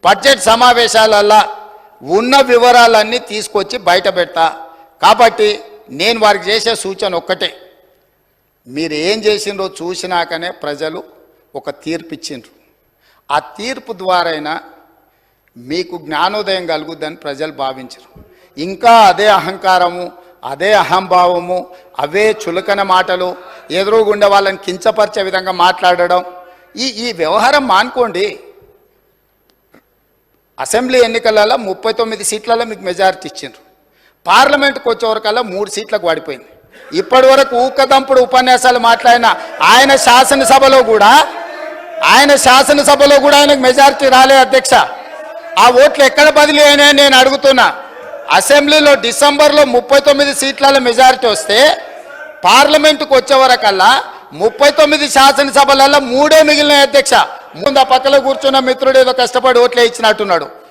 Budget సమావేశాలల్లో ఉన్న వివరాలన్నీ తీసుకొచ్చి బయట పెడతా. కాబట్టి నేను వారికి చేసే సూచన ఒక్కటే, మీరు ఏం చేసిండ్రో చూసినాకనే ప్రజలు ఒక తీర్పు ఇచ్చిండ్రు. ఆ తీర్పు ద్వారైనా మీకు జ్ఞానోదయం కలుగుద్దని ప్రజలు భావించరు. ఇంకా అదే అహంకారము, అదే అహంభావము, అవే చులకన మాటలు, ఎదురుగుండా వాళ్ళని కించపరిచే విధంగా మాట్లాడడం, ఈ వ్యవహారం మానుకోండి. అసెంబ్లీ ఎన్నికలలో 39 సీట్లలో మీకు మెజారిటీ ఇచ్చిండ్రు. పార్లమెంట్కి వచ్చేవరకల్లా 3 సీట్లకు పడిపోయింది. ఇప్పటి వరకు ఊకదంపుడు ఉపన్యాసాలు మాట్లాడిన ఆయన శాసనసభలో కూడా ఆయనకు మెజారిటీ రాలే అధ్యక్ష. ఆ ఓట్లు ఎక్కడ బదిలీ అయినాయని నేను అడుగుతున్నా. అసెంబ్లీలో డిసెంబర్లో 39 సీట్ల మెజారిటీ వస్తే పార్లమెంటుకు వచ్చేవరకల్లా 39 శాసనసభలలో 3 మిగిలిన అధ్యక్ష. ముందు ఆ పక్కలో కూర్చున్న మిత్రుడు ఏదో కష్టపడి ఓట్లే ఇచ్చినట్టున్నాడు.